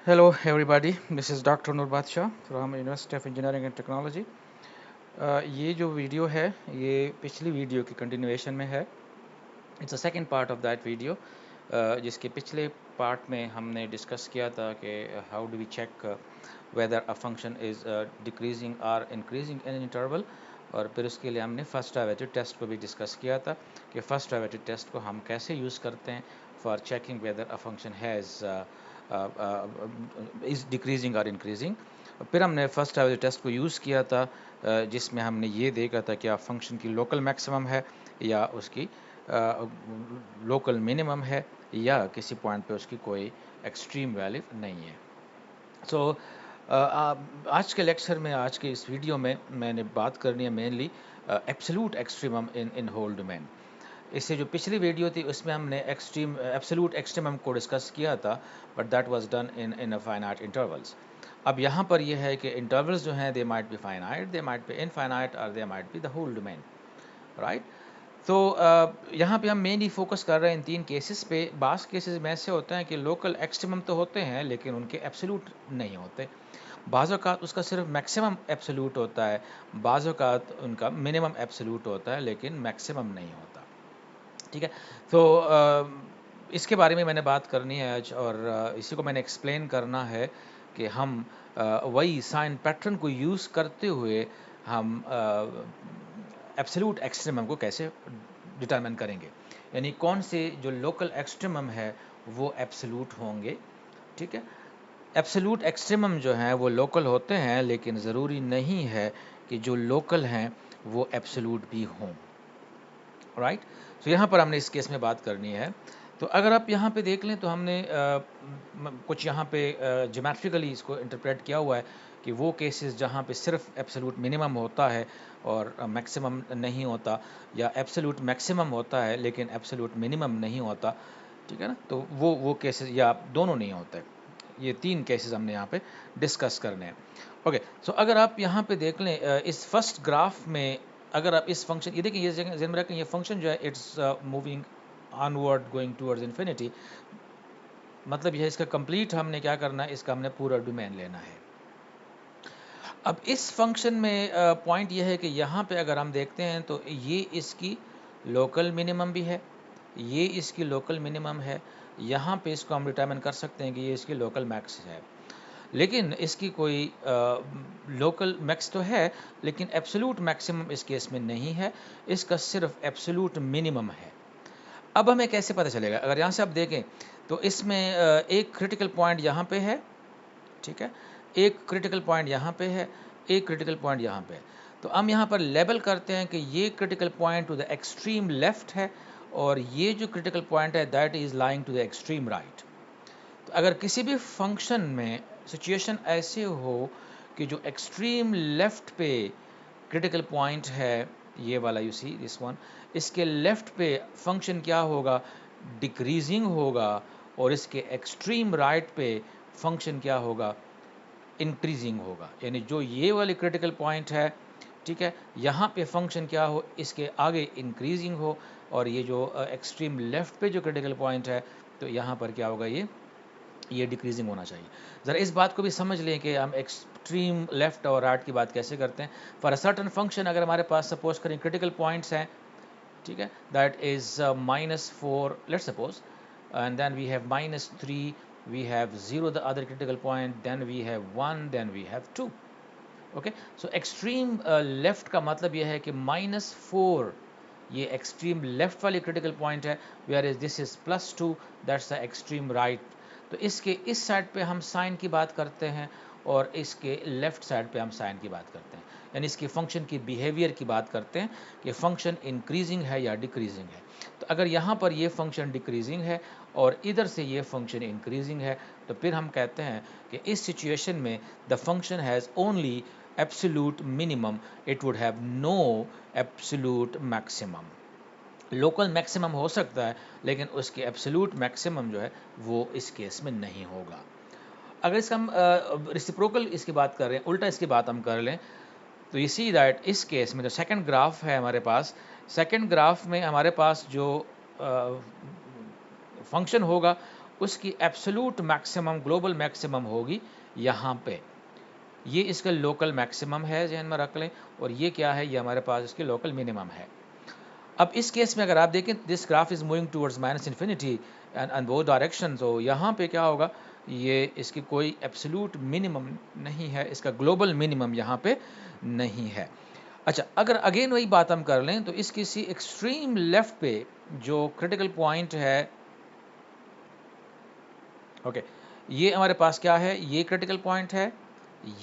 Hello everybody, this is Dr. Nur Badshah from University of Engineering and Technology. ये जो video है ये पिछली वीडियो की कंटिन्यूएशन में है. It's a second part of that video, जिसके पिछले पार्ट में हमने डिस्कस किया था कि how do we check whether a function is decreasing और इंक्रीजिंग इन इंटरवल. और फिर उसके लिए हमने फर्स्ट डेरिवेटिव टेस्ट को भी डिस्कस किया था कि फर्स्ट डेरिवेटिव टेस्ट को हम कैसे यूज़ करते हैं for checking weather a function has is decreasing और इंक्रीजिंग. फिर हमने फर्स्ट डेरिवेटिव टेस्ट को यूज़ किया था, जिसमें हमने ये देखा था कि फंक्शन की लोकल मैक्सिमम है या उसकी लोकल मिनिमम है या किसी पॉइंट पे उसकी कोई एक्सट्रीम वैल्यू नहीं है. सो आज के लेक्चर में, आज के इस वीडियो में मैंने बात करनी है mainly absolute extremum in whole domain. इससे जो पिछली वीडियो थी उसमें हमने एब्सोल्यूट एक्सट्रीमम को डिस्कस किया था, but that was done in a finite intervals. अब यहाँ पर यह है कि इंटरवल्स जो हैं they might be finite, they might be infinite और they might be the whole domain, right. तो यहाँ पे हम मेनली फोकस कर रहे हैं इन तीन केसेस पे. बास केसेस में ऐसे होते हैं कि लोकल एक्सट्रीमम तो होते हैं लेकिन उनके एब्सोल्यूट नहीं होते. बाज़ औक़ात उसका सिर्फ मैक्सिमम एब्सोल्यूट होता है, बाज़ औक़ात उनका मिनिमम एब्सोल्यूट होता है लेकिन मैक्सिमम नहीं होता. ठीक है. तो इसके बारे में मैंने बात करनी है आज, और इसी को मैंने एक्सप्लेन करना है कि हम वही साइन पैटर्न को यूज़ करते हुए हम एब्सोल्यूट एक्सट्रीमम को कैसे डिटरमिन करेंगे, यानी कौन से जो लोकल एक्सट्रीमम है वो एब्सोल्यूट होंगे. ठीक है. एब्सोल्यूट एक्सट्रीमम जो हैं वो लोकल होते हैं लेकिन ज़रूरी नहीं है कि जो लोकल हैं वो एब्सोल्यूट भी हों, राइट. तो यहाँ पर हमने इस केस में बात करनी है. तो अगर आप यहाँ पे देख लें तो हमने कुछ यहाँ पे ज्योमेट्रिकली इसको इंटरप्रेट किया हुआ है कि वो केसेस जहाँ पे सिर्फ एब्सोल्यूट मिनिमम होता है और मैक्सिमम नहीं होता, या एब्सोल्यूट मैक्सिमम होता है लेकिन एब्सोल्यूट मिनिमम नहीं होता. ठीक है ना. तो वो केसेस या दोनों नहीं होते. ये तीन केसेस हमने यहाँ पे डिस्कस करने हैं. ओके. सो अगर आप यहाँ पे देख लें इस फर्स्ट ग्राफ में, अगर आप इस फंक्शन, ये देखिए, ये ज़हन में रखें, ये फंक्शन जो है it's moving onward going towards infinity. मतलब यह इसका कंप्लीट हमने क्या करना है, इसका हमने पूरा डोमेन लेना है. अब इस फंक्शन में पॉइंट यह है कि यहाँ पे अगर हम देखते हैं तो ये इसकी लोकल मिनिमम भी है, ये इसकी लोकल मिनिमम है. यहाँ पे इसको हम डिटरमिन कर सकते हैं कि ये इसकी लोकल मैक्स है, लेकिन इसकी कोई लोकल मैक्स तो है लेकिन एब्सोल्यूट मैक्सिमम इस केस में नहीं है, इसका सिर्फ एब्सोल्यूट मिनिमम है. अब हमें कैसे पता चलेगा? अगर यहाँ से आप देखें तो इसमें एक क्रिटिकल पॉइंट यहाँ पे है. ठीक है. एक क्रिटिकल पॉइंट यहाँ पे है, एक क्रिटिकल पॉइंट यहाँ पे है. तो हम यहाँ पर लेबल करते हैं कि ये critical point to the extreme left है और ये जो क्रिटिकल पॉइंट है that is lying to the extreme right. तो अगर किसी भी फंक्शन में सिचुएशन ऐसे हो कि जो एक्सट्रीम लेफ्ट पे क्रिटिकल पॉइंट है, ये वाला यू सी दिस वन, इसके लेफ्ट पे फंक्शन क्या होगा, डिक्रीजिंग होगा, और इसके एक्सट्रीम राइट पे फंक्शन क्या होगा, इंक्रीजिंग होगा. यानी जो ये वाली क्रिटिकल पॉइंट है, ठीक है, यहाँ पे फंक्शन क्या हो, इसके आगे इंक्रीजिंग हो, और ये जो एक्सट्रीम लेफ्ट पे जो क्रिटिकल पॉइंट है तो यहाँ पर क्या होगा, ये डिक्रीजिंग होना चाहिए. ज़रा इस बात को भी समझ लें कि हम एक्सट्रीम लेफ्ट और राइट की बात कैसे करते हैं. फॉर अ सर्टन फंक्शन अगर हमारे पास सपोज करें क्रिटिकल पॉइंट्स हैं, ठीक है, that is -4 let's suppose, and then we have -3, we have 0 the other critical point, then we have 1, then we have 2. ओके. सो एक्सट्रीम लेफ्ट का मतलब यह है कि -4 ये एक्सट्रीम लेफ्ट वाली क्रिटिकल पॉइंट है, where is this is +2, that's the extreme right. तो इसके इस साइड पे हम साइन की बात करते हैं और इसके लेफ्ट साइड पे हम साइन की बात करते हैं, यानी इसके फंक्शन की बिहेवियर की बात करते हैं कि फंक्शन इंक्रीजिंग है या डिक्रीजिंग है. तो अगर यहाँ पर ये फंक्शन डिक्रीजिंग है और इधर से ये फंक्शन इंक्रीजिंग है तो फिर हम कहते हैं कि इस सिचुएशन में the function has only absolute minimum, it would have no absolute maximum. Local maximum हो सकता है लेकिन उसके एब्सोल्यूट मैक्सिमम जो है वो इस केस में नहीं होगा. अगर इसका हम रेसिप्रोकल इसकी बात कर रहे हैं, उल्टा इसकी बात हम कर लें, तो यू सी दैट इस केस में जो सेकंड ग्राफ है हमारे पास, सेकंड ग्राफ में हमारे पास जो फंक्शन होगा उसकी एब्सोल्यूट मैक्सिमम ग्लोबल मैक्सिमम होगी यहाँ पे। ये इसका लोकल मैक्सिमम है, जहन में रख लें, और ये क्या है, ये हमारे पास इसकी लोकल मिनिमम है। अब इस केस में अगर आप देखें, this graph is moving towards minus infinity and वो डायरेक्शन, तो यहाँ पे क्या होगा, ये इसकी कोई एब्सोल्यूट मिनिमम नहीं है, इसका ग्लोबल मिनिमम यहाँ पे नहीं है। अच्छा, अगर अगेन वही बात हम कर लें तो इस किसी एक्सट्रीम लेफ्ट पे जो क्रिटिकल पॉइंट है, ओके, ये हमारे पास क्या है, ये क्रिटिकल पॉइंट है,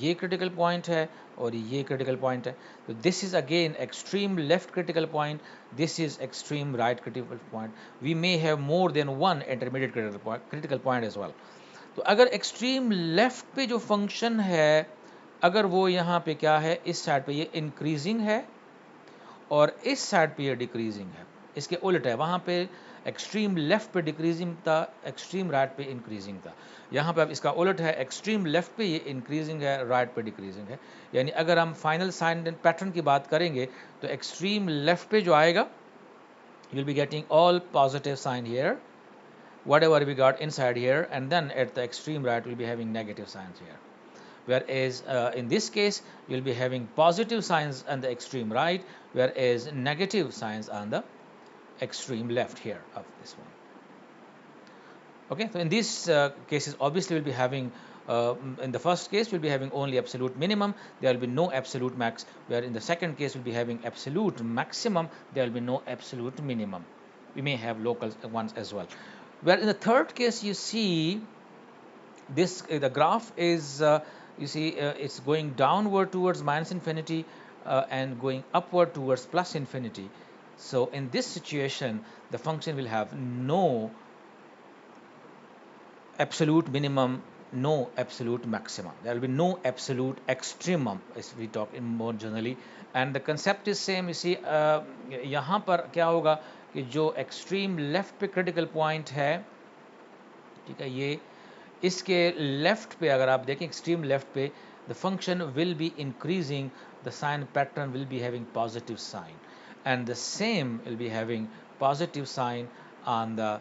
ये क्रिटिकल पॉइंट है, और ये क्रिटिकल पॉइंट है। तो this is again extreme left critical point, this is extreme right critical point. We may have more than one intermediate critical point as well. तो अगर एक्सट्रीम लेफ्ट पे जो फंक्शन है, अगर वो यहाँ पे क्या है, इस साइड पे ये इंक्रीजिंग है और इस साइड पे ये डिक्रीजिंग है, इसके उल्ट है, वहाँ पे एक्सट्रीम लेफ्ट पे डिक्रीजिंग था, एक्सट्रीम राइट पे इंक्रीजिंग था। यहाँ पे अब इसका उल्ट है, एक्सट्रीम लेफ्ट पे ये इंक्रीजिंग है, राइट पे डिक्रीजिंग है। यानी अगर हम फाइनल साइन एंड पैटर्न की बात करेंगे तो एक्सट्रीम लेफ्ट पे जो आएगा, you will be getting all positive sign here, whatever we got inside here, and then at the extreme right we'll be having negative signs here. Whereas in this case you'll be having positive signs on the extreme right, whereas negative signs on the extreme left here of this one. Okay, so in these cases obviously we'll be having in the first case we'll be having only absolute minimum, there will be no absolute max, where in the second case we'll be having absolute maximum, there will be no absolute minimum. We may have local ones as well. Where in the third case you see this the graph is you see it's going downward towards minus infinity and going upward towards plus infinity. So in this situation the function will have no absolute minimum, no absolute maximum. There will be no absolute extremum, as we talk in more generally. And the concept is same. You see, यहाँ पर क्या होगा कि जो extreme left पे critical point है, ठीक है, ये इसके left पे अगर आप देखें extreme left पे, the function will be increasing, the sign pattern will be having positive sign, and the same will be having positive sign on the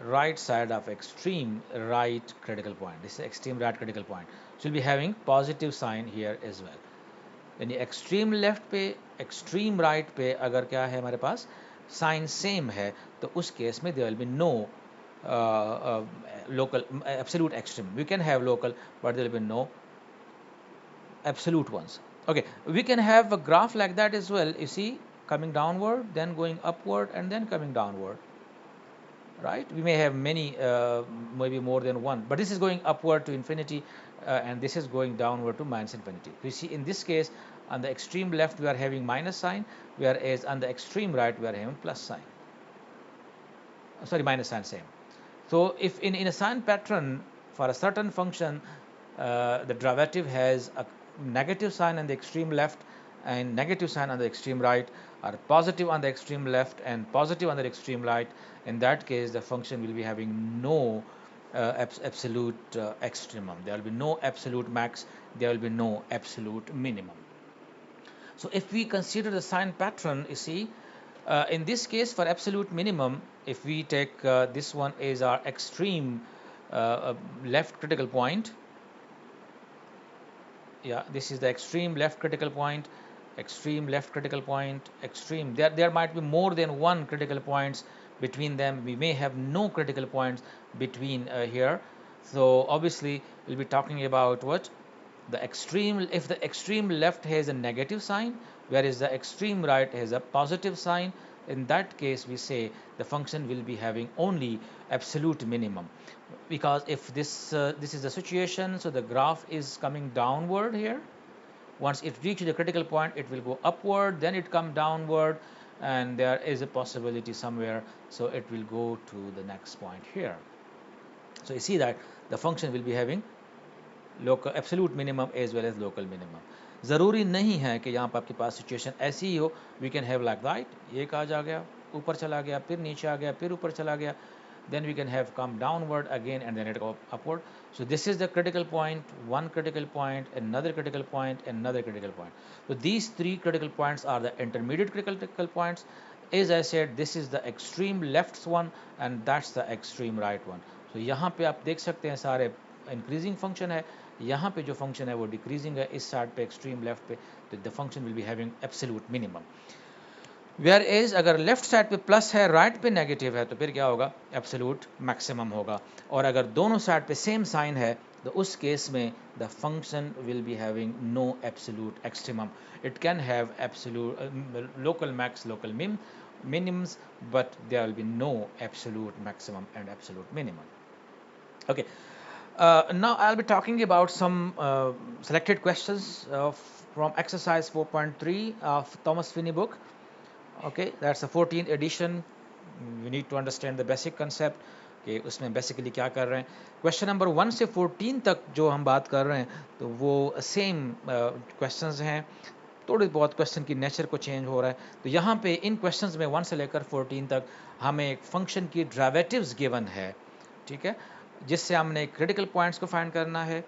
right side of extreme right critical point. This is extreme right critical point, so we'll be having positive sign here as well. यानी extreme left पे extreme right पे अगर क्या है हमारे पास sign same है, तो उस केस में there will be no local absolute extreme. We can have local, but there will be no absolute ones. Okay, we can have a graph like that as well. You see, coming downward, then going upward, and then coming downward. Right, we may have many maybe more than one, but this is going upward to infinity and this is going downward to minus infinity. We see in this case on the extreme left we are having minus sign, whereas on the extreme right we are having plus sign, sorry, minus sign, same. So if in a sign pattern for a certain function the derivative has a negative sign on the extreme left and negative sign on the extreme right, or positive on the extreme left and positive on the extreme right, in that case the function will be having no absolute extremum. There will be no absolute max, there will be no absolute minimum. So if we consider the sign pattern, you see, in this case for absolute minimum, if we take this one is our extreme left critical point, yeah, this is the extreme left critical point, extreme left critical point, extreme, there might be more than one critical points between them. We may have no critical points between here. So obviously we'll be talking about what, the extreme, if the extreme left has a negative sign, whereas the extreme right has a positive sign, in that case we say the function will be having only absolute minimum. Because if this is the situation, so the graph is coming downward here. Once it reaches the critical point, it will go upward, then it come downward, and there is a possibility somewhere, so it will go to the next point here. So you see that the function will be having local absolute minimum as well as local minimum. ज़रूरी नहीं है कि यहाँ पर आपके पास situation ऐसी ही हो. We can have like that, एक आ जा गया, ऊपर चला गया, फिर नीचे आ गया, फिर ऊपर चला गया, then we can have come downward again and then it go upward. So this is the critical point, one critical point, another critical point, another critical point. So these three critical points are the intermediate critical points. As I said, this is the extreme left one and that's the extreme right one. तो यहाँ पे आप देख सकते हैं सारे increasing function है, यहाँ पे जो फंक्शन है वो डिक्रीजिंग है, इस साइड पे एक्सट्रीम लेफ्ट पे, तो the function will be having absolute minimum. Whereas अगर लेफ्ट साइड पे प्लस है, राइट पे नेगेटिव है, तो फिर क्या होगा, एब्सोल्यूट मैक्सिमम होगा। और अगर दोनों साइड पे सेम साइन है, तो उस केस में the function will be having no absolute extremum. It can have absolute local max, local minimums, but there will be no absolute maximum and absolute minimum. Okay, now I'll be talking about some selected questions from exercise 4.3 of Thomas Finney book. Okay, that's the 14th edition. You need to understand the basic concept कि उसमें basically क्या कर रहे हैं। Question number 1 से 14 तक जो हम बात कर रहे हैं, तो वो सेम क्वेश्चंस हैं, थोड़ी बहुत क्वेश्चन की नेचर को चेंज हो रहा है। तो यहाँ पे इन क्वेश्चंस में 1 से लेकर 14 तक हमें एक फंक्शन की डेरिवेटिव्स गिवन है, ठीक है, जिससे हमने क्रिटिकल पॉइंट्स को फाइंड करना है।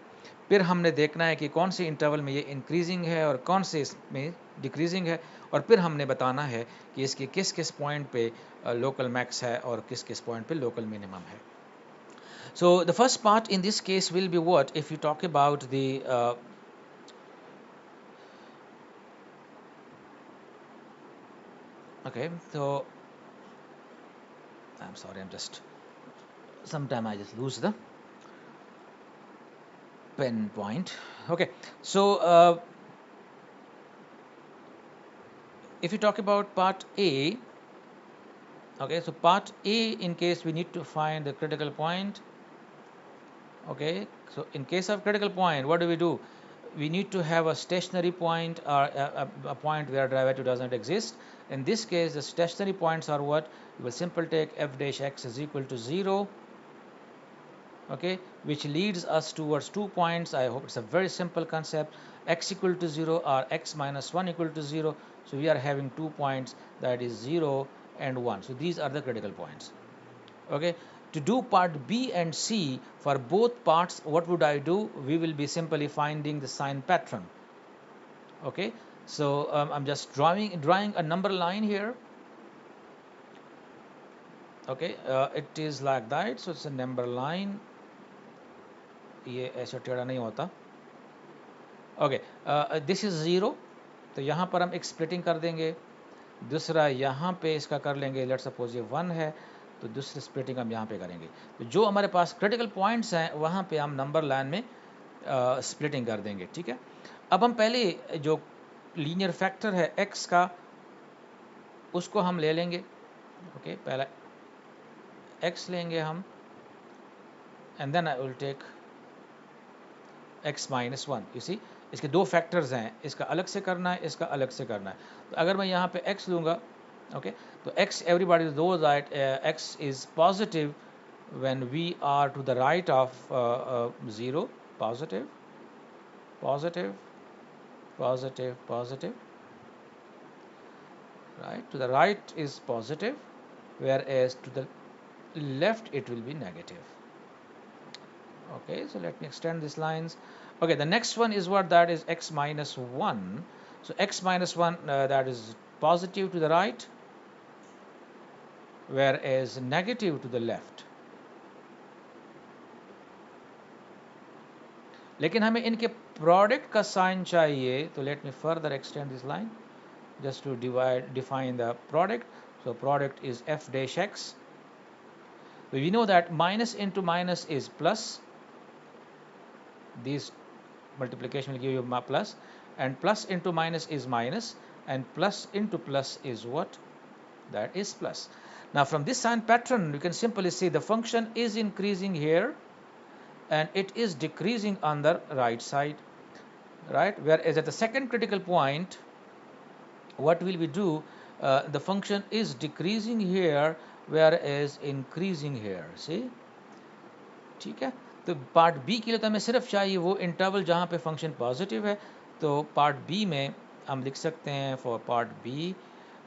फिर हमने देखना है कि कौन से इंटरवल में ये इंक्रीजिंग है और कौन से इसमें डिक्रीजिंग है, और फिर हमने बताना है कि इसके किस किस पॉइंट पे लोकल मैक्स है और किस किस पॉइंट पे लोकल मिनिमम है। So the first part in this case will be what, if you talk about the okay, so I'm sorry, I'm just sometime I just lose the pen point. Okay, so if you talk about part A, okay, so part A, in case we need to find the critical point. Okay, so in case of critical point, what do? We need to have a stationary point or a point where derivative doesn't exist. In this case, the stationary points are what? We will simply take f dash x is equal to 0, okay, which leads us towards 2 points. I hope it's a very simple concept, x equal to 0 or x minus 1 equal to 0. So we are having 2 points, that is 0 and 1. So these are the critical points. Okay, to do part B and C for both parts, what would I do? We will be simply finding the sign pattern. Okay, so I'm just drawing a number line here. Okay, it is like that, so it's a number line. ये ऐसा टेढ़ा नहीं होता। Okay, this is 0, तो यहाँ पर हम एक स्प्लिटिंग कर देंगे। दूसरा यहाँ पे इसका कर लेंगे, लेट सपोज ये 1 है, तो दूसरी स्प्लिटिंग हम यहाँ पे करेंगे। तो जो हमारे पास क्रिटिकल पॉइंट्स हैं वहाँ पे हम नंबर लाइन में स्प्लिटिंग कर देंगे, ठीक है। अब हम पहले जो लीनियर फैक्टर है x का, उसको हम ले लेंगे। ओके, पहला x लेंगे हम, and then I will take x minus 1। You see, इसके दो फैक्टर्स हैं, इसका अलग से करना है, इसका अलग से करना है। तो अगर मैं यहाँ पे x लूँगा, okay, so x, everybody knows that x is positive when we are to the right of 0, positive, positive, positive, positive, right, to the right is positive, whereas to the left it will be negative. Okay, so let me extend these lines. Okay, the next one is what, that is x minus 1. So x minus 1, that is positive to the right, whereas negative to the left. लेकिन हमें इनके product का sign चाहिए, तो let me further extend this line just to define the product. So product is f dash x. We know that minus into minus is plus. This multiplication will give you plus, and plus into minus is minus, and plus into plus is what? That is plus. Now from this sign pattern, you can simply see the function is increasing here and it is decreasing on the right side, right? Whereas at the second critical point, what will we do? The function is decreasing here, whereas increasing here. See, ठीक है। तो part B के लिए तो हमें सिर्फ चाहिए वो इंटरवल जहाँ पे फंक्शन पॉजिटिव है। तो पार्ट बी में हम लिख सकते हैं, for part B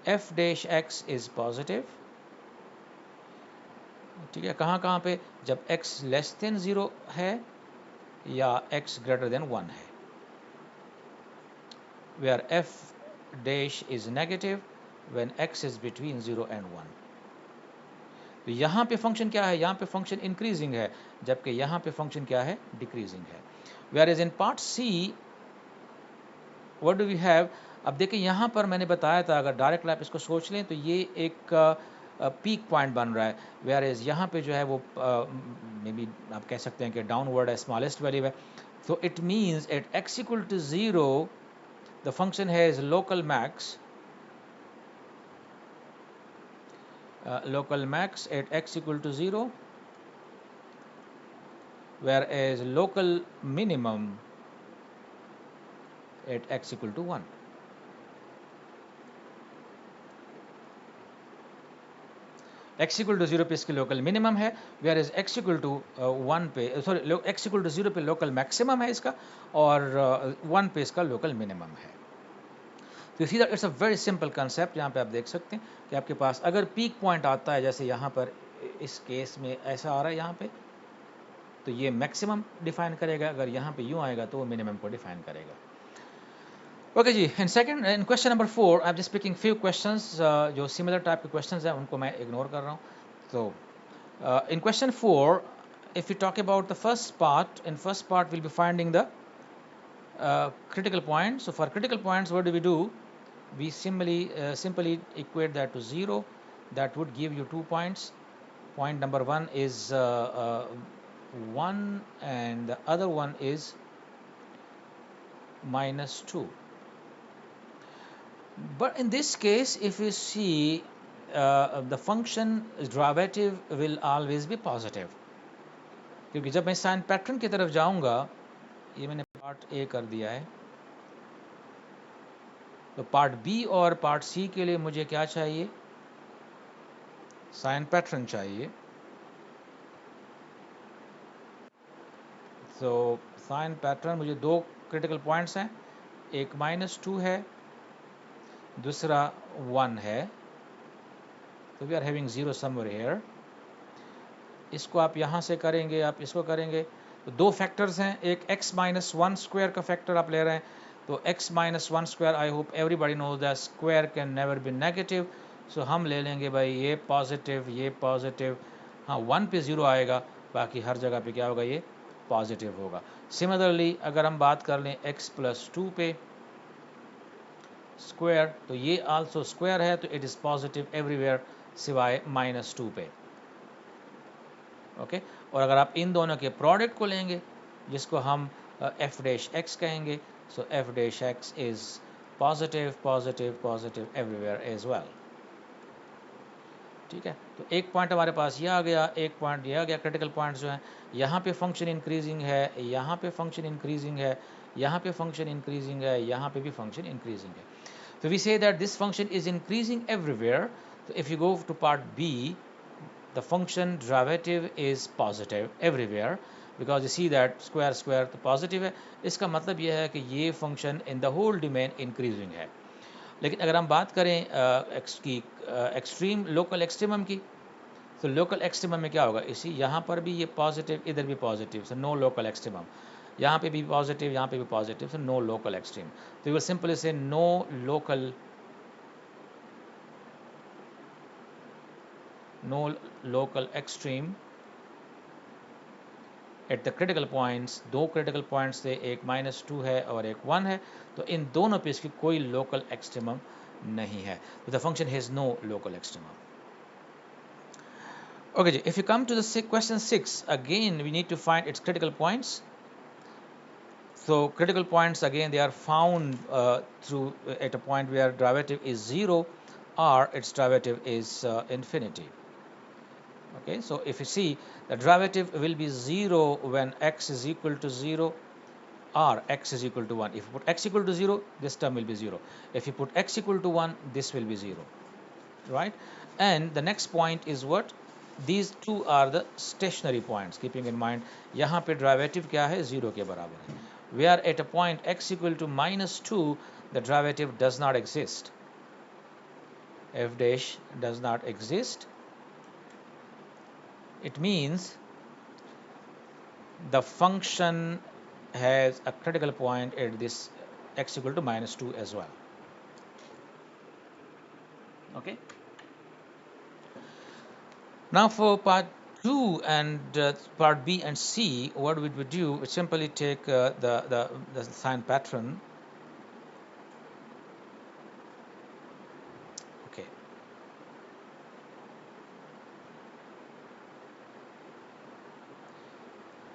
F dash X is positive, ठीक है। कहाँ कहाँ पे? जब x लेस देन 0 है या x ग्रेटर देन 1 है, where f dash is negative when x is between 0 and 1. तो यहाँ पे फंक्शन क्या है, यहाँ पे फंक्शन इंक्रीजिंग है, जबकि यहाँ पे फंक्शन क्या है, डिक्रीजिंग है। Where is in part C what do we have. अब देखिए यहाँ पर मैंने बताया था, अगर डायरेक्ट आप इसको सोच लें तो ये एक पीक पॉइंट बन रहा है, वेयर इज यहाँ पे जो है वो मे बी आप कह सकते हैं कि डाउनवर्ड है, स्मॉलेस्ट वैल्यू है। So it means at x equal to 0, the function has local max at x equal to 0, whereas local minimum at x equal to 1. x equal to 0 पे इसकी local minimum है, whereas x equal to 1 पे sorry x equal to 0 पे local maximum है इसका, और 1 पे इसका लोकल मिनिमम है। तो इसी तरह it's a very simple concept. यहाँ पे आप देख सकते हैं कि आपके पास अगर पीक पॉइंट आता है, जैसे यहाँ पर इस केस में ऐसा आ रहा है यहाँ पे, तो ये मैक्सिमम डिफाइन करेगा, अगर यहाँ पे यूँ आएगा तो वो मिनिमम को डिफाइन करेगा। ओके जी, in second in question number 4 I am just picking few questions जो सिमिलर टाइप के क्वेश्चंस हैं उनको मैं इग्नोर कर रहा हूँ। तो in question 4 if you talk about the first part, in first part we'll be finding the critical points. So for critical points, what do? We simply equate that to 0. That would give you 2 points. Point number 1 is 1 and the other one is -2. But in this case, if you see the function derivative will always be positive, क्योंकि जब मैं sign pattern की तरफ जाऊंगा, ये मैंने part A कर दिया है, तो पार्ट बी और पार्ट सी के लिए मुझे क्या चाहिए, साइन पैटर्न चाहिए। तो साइन पैटर्न मुझे दो क्रिटिकल पॉइंट्स हैं, एक -2 है, दूसरा 1 है, तो we are having 0 somewhere here. इसको आप यहाँ से करेंगे, आप इसको करेंगे, तो दो फैक्टर्स हैं, एक x-1 स्क्वायर का फैक्टर आप ले रहे हैं, तो x-1 square, I hope everybody knows that square can never be negative. So हम ले लेंगे भाई ये पॉजिटिव, हाँ 1 पे 0 आएगा, बाकी हर जगह पे क्या होगा, ये पॉजिटिव होगा। सिमिलरली अगर हम बात कर लें x+2 पे स्क्वायर, तो ये आल्सो स्क्वायर है, तो इट इज़ पॉजिटिव एवरीवेयर सिवाय -2 पे। ओके और अगर आप इन दोनों के प्रोडक्ट को लेंगे, जिसको हम f' कहेंगे, so f' is positive everywhere as well. ठीक है, तो एक पॉइंट हमारे पास ये आ गया, एक पॉइंट ये आ गया। क्रिटिकल पॉइंट्स जो हैं, यहाँ पे फंक्शन इंक्रीजिंग है, यहाँ पे फंक्शन इंक्रीजिंग है, यहाँ पे फंक्शन इंक्रीजिंग है, यहाँ पे भी फंक्शन इंक्रीजिंग है। So we say that this function is increasing everywhere. So if you go to part B, the function derivative is positive everywhere because you see that square तो positive है। इसका मतलब यह है कि ये function in the whole domain increasing है। लेकिन अगर हम बात करें x की एक्सट्रीम लोकल एक्सट्रीमम की, तो लोकल एक्सट्रीमम में क्या होगा, इसी यहाँ पर भी ये पॉजिटिव, इधर भी positive, so no local extremum, यहाँ पे भी पॉजिटिव, यहाँ पे भी positive, so no local extreme. तो you will simply say no local extreme at the critical points. दो क्रिटिकल पॉइंट्स थे, एक -2 है और एक 1 है, तो इन दोनों पे इसकी कोई लोकल एक्सट्रीमम नहीं है, तो the function has no local extremum. Okay, if you come to the question 6, again we need to find its critical points. So critical points again they are found through at a point where derivative is 0 or its derivative is infinity. Okay, so if you see the derivative will be 0 when x is equal to 0 or x is equal to 1. If you put x equal to 0, this term will be 0. If you put x equal to 1, this will be 0, right? And the next point is what? These two are the stationary points, keeping in mind यहाँ पे derivative क्या है, 0 के बराबर है। Where at a point x equal to -2, the derivative does not exist, f dash does not exist. It means the function has a critical point at this x equal to -2 as well. Okay. Now for part 2 and part B and C, what would we do? We simply take the sign pattern. Okay.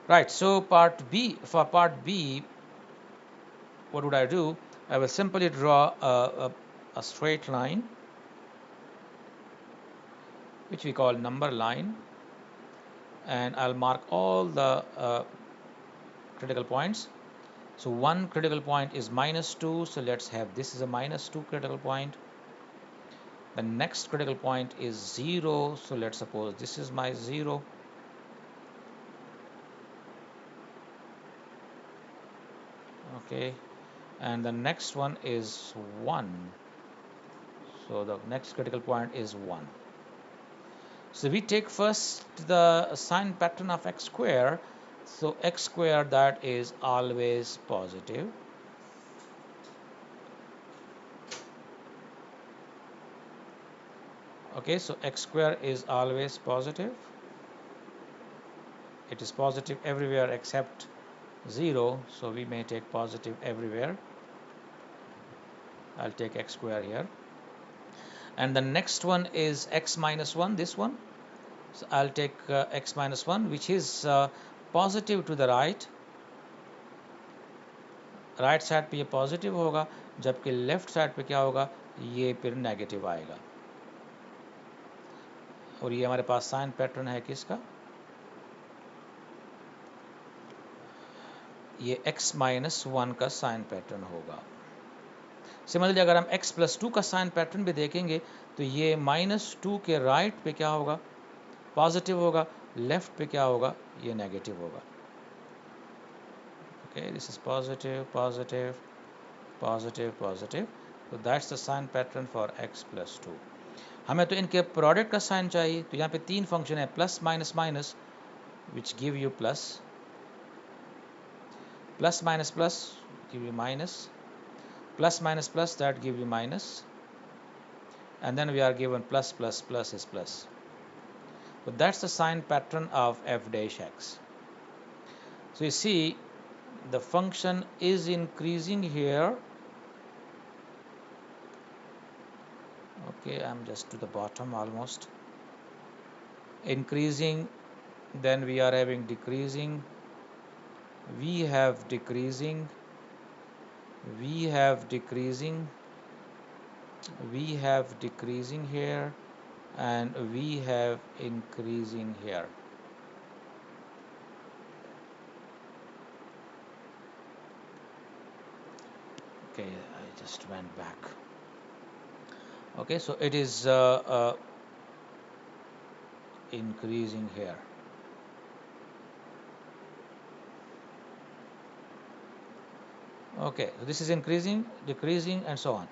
Right, so for part B, what would I do? I will simply draw a straight line, which we call number line, and I'll mark all the critical points. So one critical point is -2, so let's have this is a -2 critical point. The next critical point is 0, so let's suppose this is my 0. Okay, and the next one is 1, so the next critical point is 1. So we take first the sign pattern of x square. So x square, that is always positive. Okay, so x square is always positive. It is positive everywhere except 0, so we may take positive everywhere. I'll take x square here. And the next one is x minus 1, this one. So I'll take x minus 1, which is positive to the right. Right side पे ये positive होगा, जबकि left side पे क्या होगा, ये फिर negative आएगा. और ये हमारे पास साइन पैटर्न है किसका, ये x माइनस 1 का साइन पैटर्न होगा. सिमिलरली अगर हम x प्लस 2 का साइन पैटर्न भी देखेंगे तो ये -2 के राइट पे क्या होगा, पॉजिटिव होगा, लेफ्ट पे क्या होगा, ये नेगेटिव होगा. Okay, this is positive positive positive positive. तो that's the sign pattern for x plus 2. हमें तो इनके प्रोडक्ट का साइन चाहिए, तो यहाँ पे 3 फंक्शन है, plus minus minus which give you plus, plus minus plus give you minus, plus minus plus that give you minus, and then we are given plus plus plus is plus. So that's the sign pattern of f dash x. So you see the function is increasing here. Okay, I'm just to the bottom almost. Increasing, then we are having decreasing, we have decreasing, we have decreasing, we have decreasing here, and we have increasing here. Okay, I just went back. Okay, so it is increasing here. Okay, so this is increasing, decreasing and so on.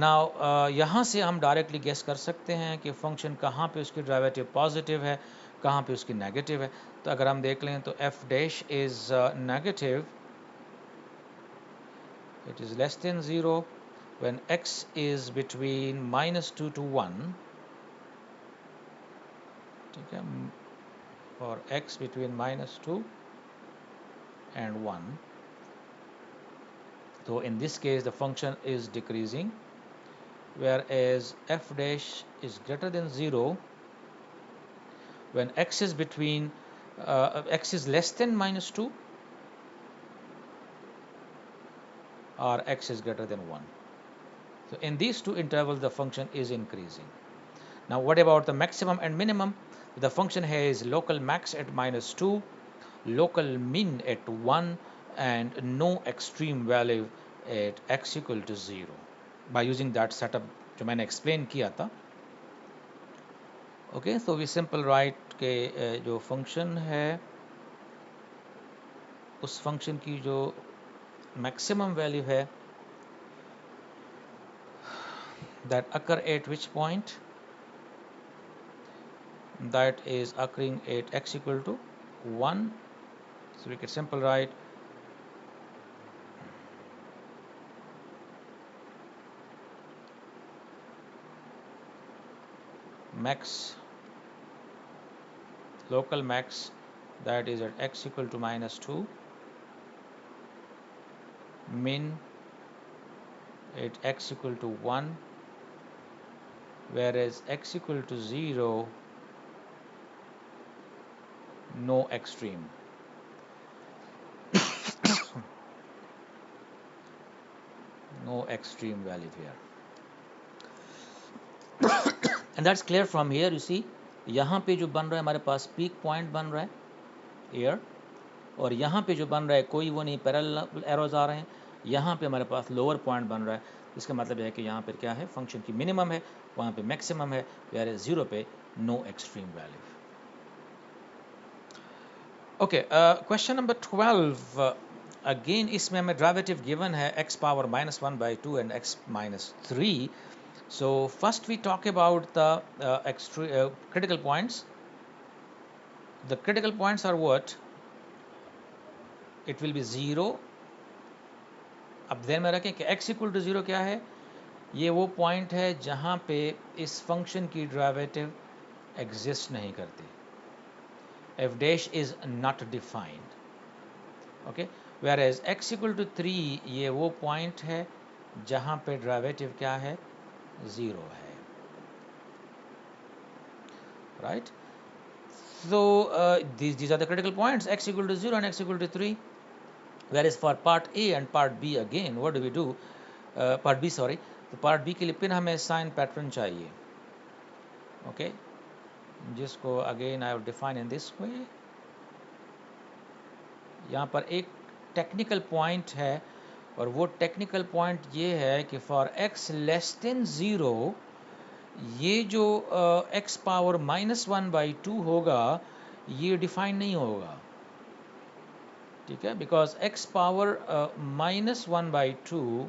Now यहाँ से हम directly guess कर सकते हैं कि function कहाँ पे उसकी डेरिवेटिव पॉजिटिव है, कहाँ पे उसकी नेगेटिव है. तो अगर हम देख लें तो f dash is negative, it is less than 0 when x is between -2 to 1. ठीक है, for x between -2 and 1. So in this case the function is decreasing, whereas f dash is greater than 0 when x is between x is less than -2 or x is greater than 1. So in these two intervals the function is increasing. Now what about the maximum and minimum? The function has local max at -2, local min at 1 and no extreme value at x equal to 0. By using that setup जो मैंने explain किया था. Okay, so we simple write के जो function है उस function की जो maximum value है that occur at which point, that is occurring at x equal to 1. So we can simple write max local max, that is at x equal to minus 2, min at x equal to 1, whereas x equal to 0, no extreme. No extreme value here. And that's clear from here. You see, यहाँ पे जो बन रहा है हमारे पास peak point बन रहा है here, और यहाँ पे जो बन रहा है कोई वो नहीं, पैरेलल एरोज आ रहे हैं, यहाँ पे हमारे पास लोअर पॉइंट बन रहा है। इसका मतलब है कि यहाँ पर क्या है, फंक्शन की मिनिमम है, वहाँ पे मैक्सिमम है, वेयर जीरो पे no extreme value. Okay, question number 12, again इसमें हमें डेरिवेटिव गिवन है x power -1/2 and x -3. So first we talk about the critical points. The critical points are what? It will be 0. अब ध्यान में रखें कि x equal to 0 क्या है, ये वो पॉइंट है जहाँ पे इस फंक्शन की डेरिवेटिव एग्जिस्ट नहीं करती, f dash is not defined. Okay, whereas x equal to 3 ये वो पॉइंट है जहाँ पे डेरिवेटिव क्या है, 0 है, right? So these are the critical points, x equal to 0 and x equal to 3. Whereas for part A and part B, again what do we do? Part B, sorry, तो part B के लिए फिर हमें sign pattern चाहिए, okay, जिसको again I will define in this way. यहाँ पर एक टेक्निकल पॉइंट है, और वो टेक्निकल पॉइंट ये है कि फॉर x लेस देन 0 ये जो x पावर -1/2 होगा ये डिफाइन नहीं होगा, ठीक है, because x power -1/2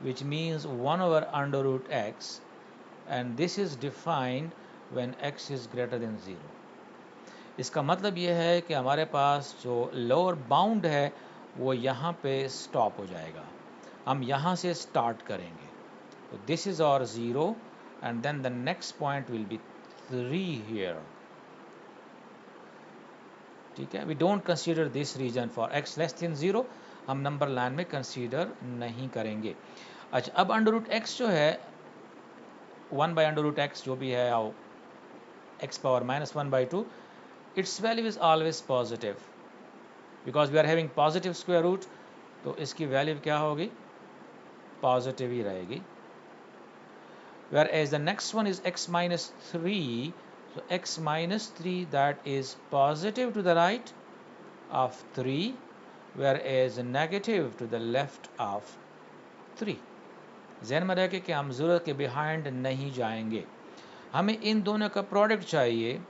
which means 1 over under root x, and this is defined when x is greater than 0. इसका मतलब ये है कि हमारे पास जो लोअर बाउंड है वो यहाँ पे स्टॉप हो जाएगा, हम यहाँ से स्टार्ट करेंगे, तो this is our 0 and then the next point will be 3 here, ठीक है। We don't consider this region for x less than 0, हम नंबर लाइन में कंसीडर नहीं करेंगे। अच्छा, अब अंडर रूट x जो है 1/√x जो भी है, आओ x power -1/2, its value is always positive because we are having positive square root, तो इसकी वैल्यू क्या होगी, पॉजिटिव ही रहेगी। Whereas the next one is x -3, so x -3 that is positive to the right of 3, whereas negative to the left of 3. ज़हन में रखें कि हम ज़रूरत के बिहाइंड नहीं जाएंगे, हमें इन दोनों का प्रोडक्ट चाहिए,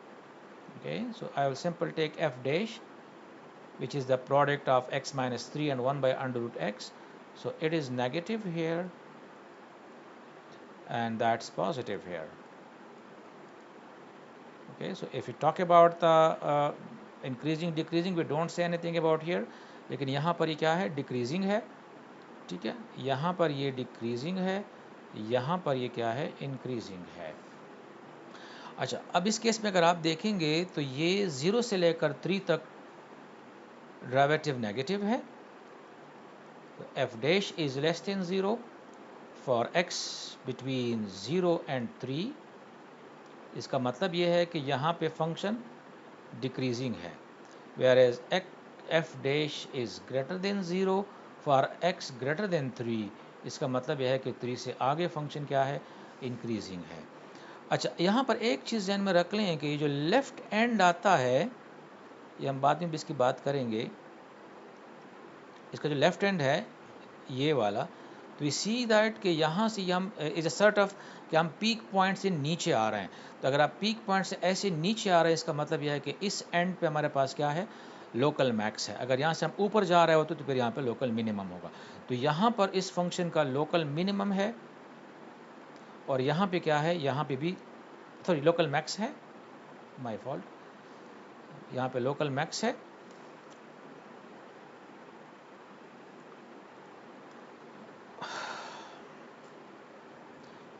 okay, so I will simply take f dash which is the product of x -3 and 1/√x, so it is negative here and that's positive here, okay. So if we talk about the increasing decreasing, we don't say anything about here, लेकिन यहाँ पर ये क्या है, decreasing है, ठीक है, यहाँ पर ये डिक्रीजिंग है, यहाँ पर ये क्या है, इंक्रीजिंग है। अच्छा, अब इस केस में अगर आप देखेंगे तो ये 0 से लेकर 3 तक डेरिवेटिव नेगेटिव है, तो f dash is less than 0 for x between 0 and 3, इसका मतलब ये है कि यहाँ पे फंक्शन डिक्रीजिंग है, whereas f dash is greater than 0 for x greater than 3, इसका मतलब यह है कि 3 से आगे फंक्शन क्या है, इंक्रीजिंग है। अच्छा, यहाँ पर एक चीज़ ध्यान में रख लें कि ये जो लेफ़्ट एंड आता है, ये हम बाद में भी इसकी बात करेंगे, इसका जो लेफ़्ट एंड है ये वाला, तो वी सी दैट कि यहाँ से हम इज अ सर्ट ऑफ कि हम पीक पॉइंट से नीचे आ रहे हैं, तो अगर आप पीक पॉइंट से ऐसे नीचे आ रहे हैं इसका मतलब यह है कि इस एंड पे हमारे पास क्या है, लोकल मैक्स है। अगर यहाँ से हम ऊपर जा रहे होते तो फिर यहाँ पे लोकल मिनिमम होगा, तो यहाँ पर इस फंक्शन का लोकल मिनिमम है, और यहाँ पे क्या है, यहाँ पे भी सॉरी लोकल मैक्स है, माय फॉल्ट, यहाँ पे लोकल मैक्स है,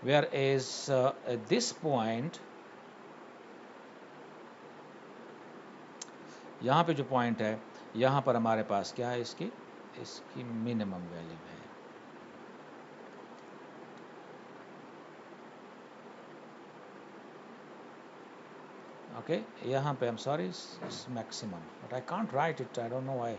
whereas at this point यहाँ पे जो पॉइंट है, यहाँ पर हमारे पास क्या है, इसकी मिनिमम वैल्यू है। ओके, यहाँ पे, I am sorry, its maximum, but I can't right it, I don't know why.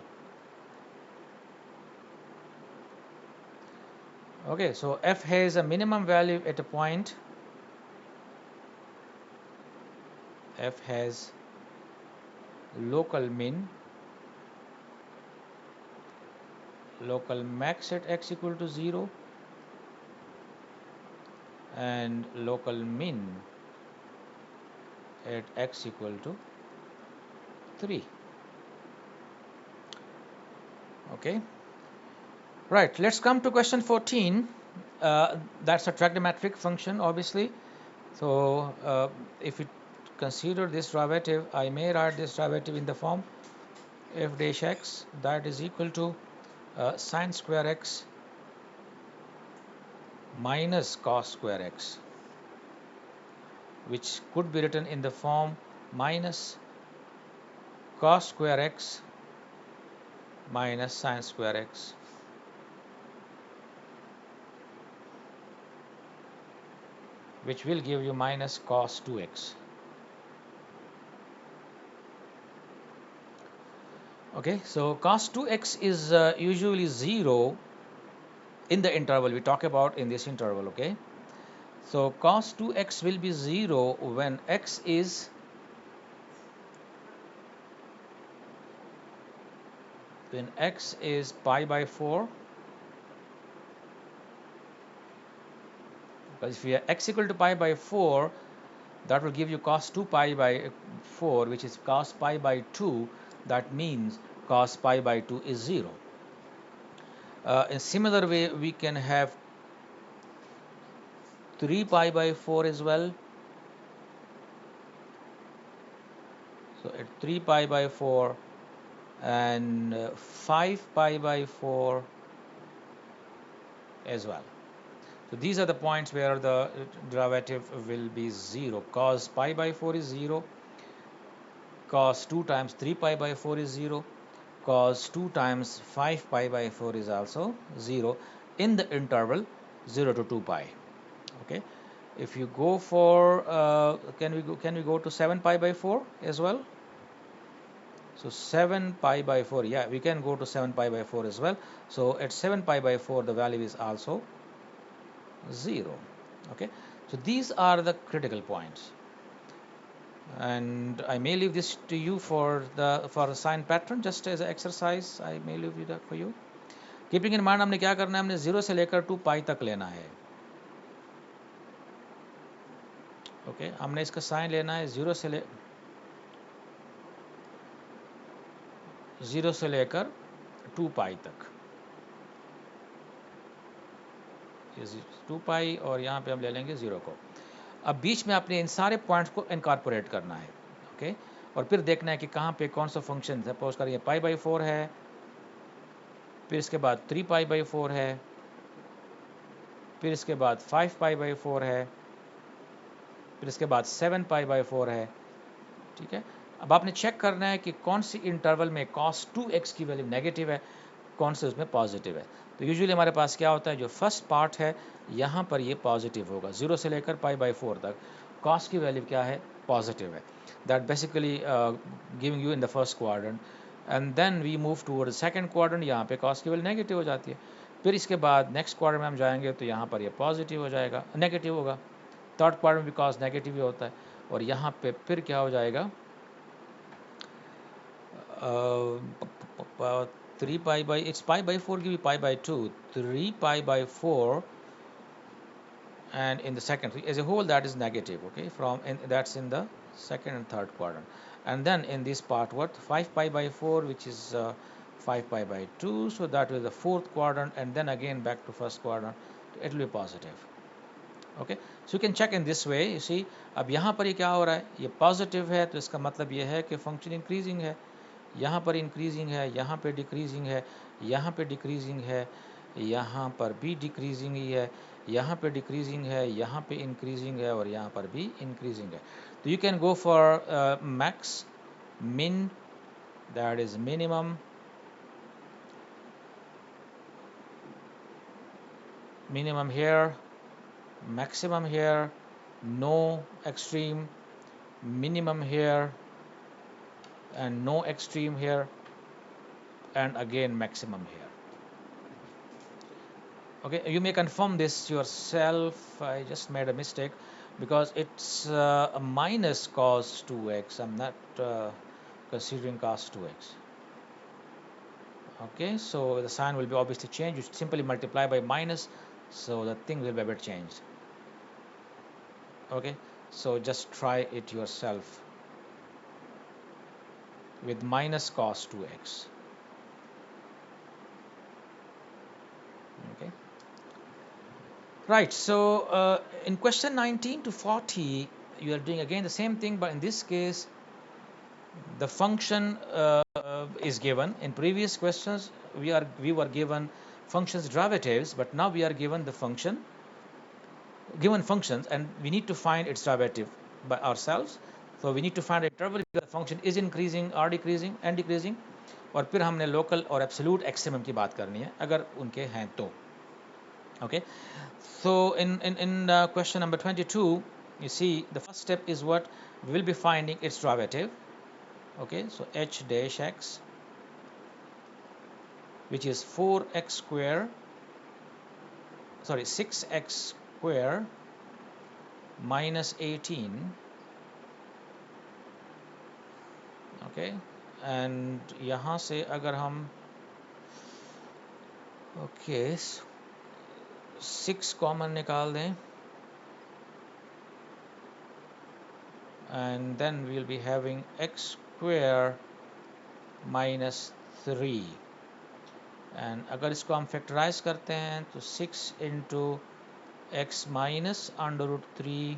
Okay, so f has a minimum value at a point. F has local min, local max at x equal to 0, and local min at x equal to 3. Okay, right, let's come to question 14. That's a trigonometric function, obviously. So if we consider this derivative, I may write this derivative in the form f dash x, that is equal to sine square x minus cos square x, which could be written in the form minus cos square x minus sine square x, which will give you minus cos 2x. Okay, so cos 2x is usually 0 in the interval we talk about in this interval. Okay, so cos 2x will be 0 when x is pi by 4, because if you have x equal to pi by 4, that will give you cos 2 pi by 4, which is cos pi by 2. That means cos pi by 2 is 0. In similar way, we can have 3 pi by 4 as well. So at 3 pi by 4 and 5 pi by 4 as well. So these are the points where the derivative will be 0. Cos pi by 4 is 0. Cos 2 times 3 pi by 4 is 0. Cos 2 times 5 pi by 4 is also 0 in the interval 0 to 2 pi. Okay, if you go for can we go to 7 pi by 4 as well? So 7 pi by 4, yeah, we can go to 7 pi by 4 as well. So at 7 pi by 4 the value is also 0. Okay, so these are the critical points, and I may leave this to you for the sign pattern, just as an exercise. I may leave it for you. Keeping in mind हमने क्या करना है, हमने 0 से लेकर 2 पाई तक लेना है. ओके, हमने इसका साइन लेना है 0 से लेकर 2 पाई तक, 2 पाई, और यहाँ पे हम ले लेंगे 0 को. अब बीच में आपने इन सारे पॉइंट्स को इनकॉर्पोरेट करना है. ओके, और फिर देखना है कि कहाँ पे कौन सा फंक्शन, सपोज करिए पाई बाई 4 है, फिर इसके बाद 3 पाई बाई 4 है, फिर इसके बाद 5 पाई बाई 4 है, फिर इसके बाद 7 पाई बाई 4 है. ठीक है, अब आपने चेक करना है कि कौन सी इंटरवल में cos 2x की वैल्यू नेगेटिव है, कौन से उसमें पॉजिटिव है. तो यूजुअली हमारे पास क्या होता है, जो फर्स्ट पार्ट है यहाँ पर ये पॉजिटिव होगा, 0 से लेकर पाई बाई 4 तक cos की वैल्यू क्या है, पॉजिटिव है. That basically giving you in the first quadrant, and then we move toward second quadrant, यहाँ पे cos की वैल्यू नेगेटिव हो जाती है. फिर इसके बाद नेक्स्ट क्वाड्रेंट में हम जाएंगे तो यहाँ पर ये पॉजिटिव हो जाएगा, नेगेटिव होगा. थर्ड क्वाड्रेंट में भी cos नेगेटिव ही होता है, और यहाँ पे फिर क्या हो जाएगा, 3 pi by, it's pi by 4 give you pi by 2, 3 pi by 4, and in the second as a whole that is negative. Okay, that's in the second and third quadrant, and then in this part what, 5 pi by 4, which is 5 pi by 2, so that is the fourth quadrant, and then again back to first quadrant, it will be positive. Okay, so you can check in this way. You see, अब यहाँ पर ये क्या हो रहा है, ये positive है, तो इसका मतलब ये है कि फंक्शन इंक्रीजिंग है. यहाँ पर इंक्रीजिंग है, यहाँ पे डिक्रीजिंग है, यहाँ पे डिक्रीजिंग है, यहाँ पर भी डिक्रीजिंग ही है, यहाँ पे डिक्रीजिंग है, यहाँ पे इंक्रीजिंग है, और यहाँ पर भी इंक्रीजिंग है. तो you can go for max, मिन, that is minimum here, maximum here, no extreme, minimum here, and no extreme here, and again maximum here. Okay, you may confirm this yourself. I just made a mistake because it's a minus cos 2x. I'm not considering cos 2x. Okay, so the sign will be obviously changed. You simply multiply by minus, so the thing will be a bit changed. Okay, so just try it yourself with minus cos 2x. Okay, right. So in question 19 to 40, you are doing again the same thing, but in this case, the function is given. In previous questions, we were given functions derivatives, but now we are given the given functions, and we need to find its derivative by ourselves. So we need to find a interval where the function is increasing or decreasing and decreasing, और फिर हमने local और absolute extremum की बात करनी है अगर उनके हैं तो. Okay, so in question number 22, you see the first step is what we will be finding its derivative. Okay, so h dash x, which is 4x square, sorry 6x square minus 18. Okay, and यहाँ से अगर हम okay 6 common निकाल दें, and then we'll be having x square minus 3, and अगर इसको हम factorise करते हैं तो 6 into x minus under root 3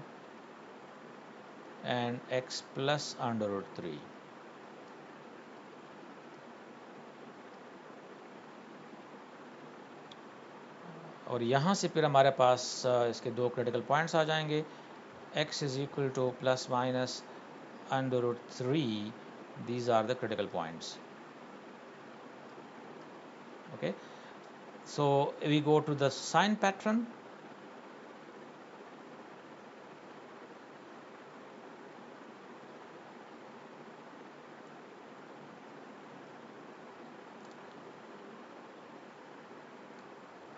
and x plus under root 3. और यहाँ से फिर हमारे पास इसके दो क्रिटिकल पॉइंट्स आ जाएंगे. x is equal to plus minus under root 3. These are the critical points. Okay, so we go to the sign pattern.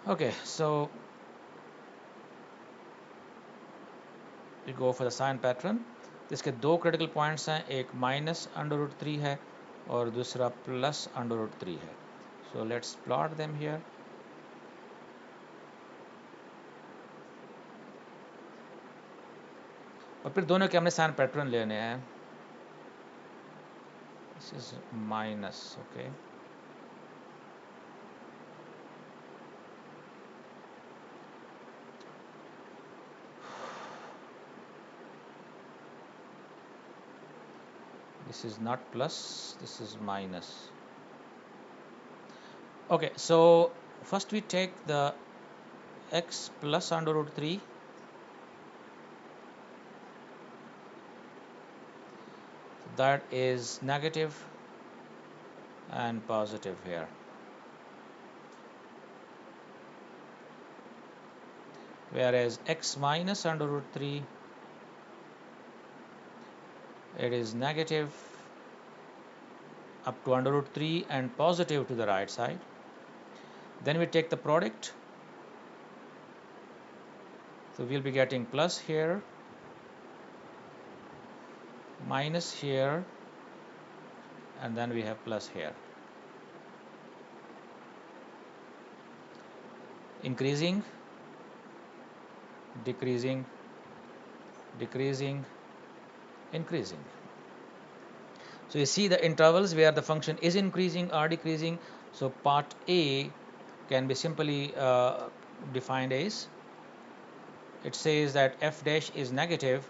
Okay, so we go for the sign pattern. इसके दो critical points हैं, एक minus under root 3 है और दूसरा plus under root 3 है. So let's plot them here. और फिर दोनों के हमने साइन पैटर्न लेने हैं. This is minus. Okay, this is not plus, this is minus. Okay, so first we take the x plus under root 3, that is negative and positive here, whereas x minus under root 3, it is negative up to under root 3 and positive to the right side. Then we take the product, so we'll be getting plus here, minus here, and then we have plus here. Increasing, decreasing, decreasing, increasing. So you see the intervals where the function is increasing or decreasing. So part A can be simply defined as, it says that f dash is negative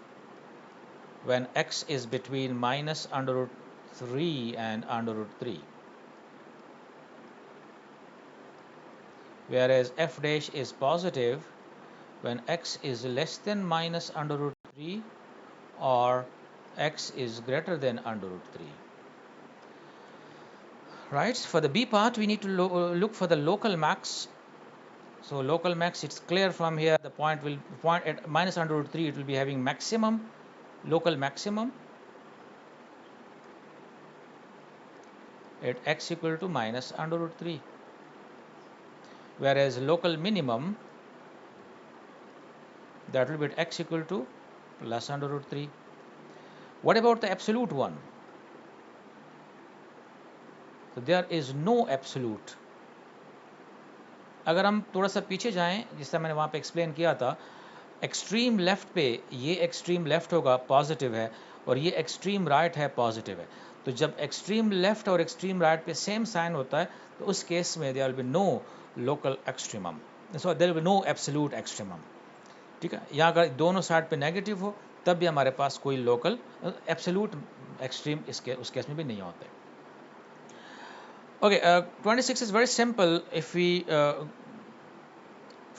when x is between minus under root 3 and under root 3, whereas f dash is positive when x is less than minus under root 3 or x is greater than under root 3. right? For the B part, we need to look for the local max. So local max, it's clear from here, the point at minus under root 3, it will be having maximum, local maximum at x equal to minus under root 3, whereas local minimum, that will be at x equal to plus under root 3. What about the absolute one? So there is no absolute. अगर हम थोड़ा सा पीछे जाएं, जिससे मैंने वहाँ पे एक्सप्लेन किया था, एक्सट्रीम लेफ्ट पे ये एक्सट्रीम लेफ्ट होगा पॉजिटिव है और ये एक्सट्रीम राइट है पॉजिटिव है। तो जब एक्सट्रीम लेफ्ट और एक्सट्रीम राइट पे सेम साइन होता है तो उस केस में there will be no local extremum, so there will be no absolute extremum. ठीक है, यहाँ अगर दोनों साइड पे नेगेटिव हो तब भी हमारे पास कोई लोकल एब्सोल्यूट एक्सट्रीम उस केस में भी नहीं होते। Okay, 26 is very simple. If we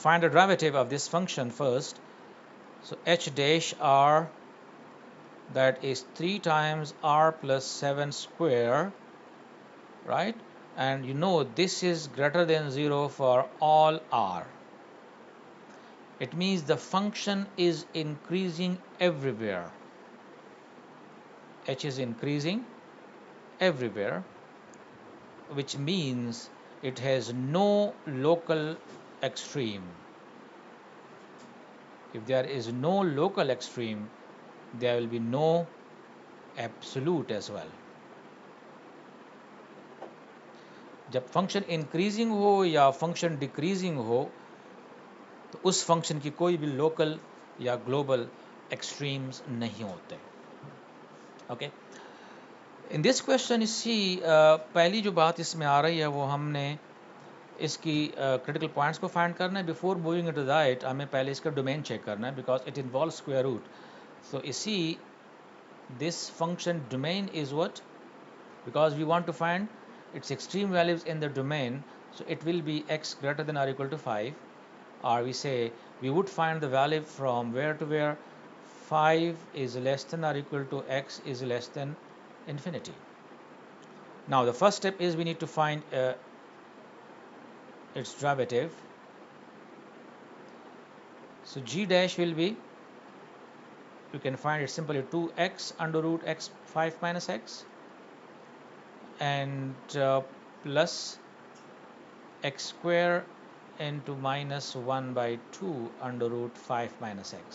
find the derivative of this function first, so h dash r, that is 3 times r plus 7 square, right? And you know this is greater than 0 for all r. It means the function is increasing everywhere. H is increasing everywhere, which means it has no local extreme. If there is no local extreme, there will be no absolute as well. जब function increasing हो या function decreasing हो तो उस function की कोई भी local या ग्लोबल एक्सट्रीम्स नहीं होते। ओके, इन दिस क्वेश्चन सी पहली जो बात इसमें आ रही है वो हमने इसकी क्रिटिकल पॉइंट्स को फाइंड करना है। बिफोर मूविंग इनटू दैट हमें पहले इसका डोमेन चेक करना है because it involve square root. So इसी this function domain is what, because we want to find its extreme values in the domain, so it will be x greater than or equal to 5, or we say we would find the value from where to where 5 is less than or equal to x is less than infinity. Now the first step is we need to find its derivative. So g dash will be, you can find it simply 2x under root x 5 minus x and plus x square into minus 1 by 2 under root 5 minus x,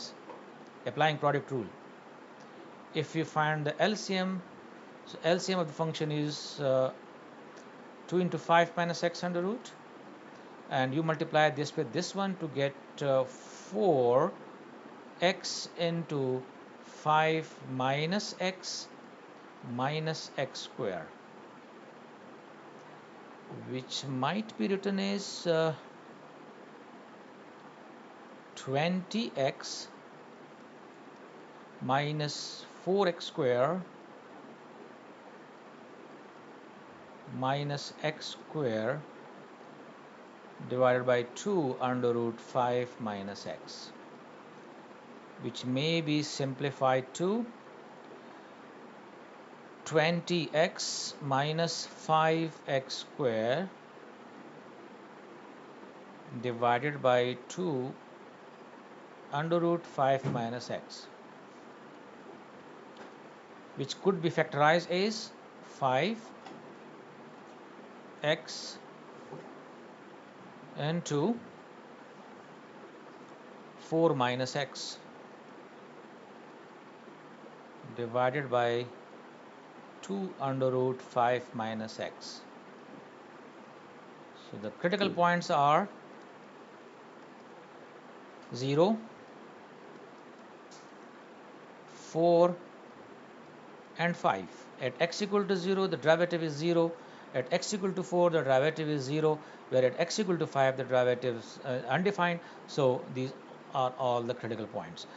applying product rule. If you find the LCM, so LCM of the function is 2 into 5 minus x under root, and you multiply this with this one to get 4x into 5 minus x square, which might be written as 20x minus 4x square minus x square divided by 2 under root 5 minus x, which may be simplified to 20x minus 5x square divided by 2 under root 5 minus x, which could be factorized as 5x into 4 minus x divided by 2 under root 5 minus x. So the critical points are 0, 4 and 5. At x equal to 0 the derivative is 0, at x equal to 4 the derivative is 0, where at x equal to 5 the derivative is undefined. So these are all the critical points.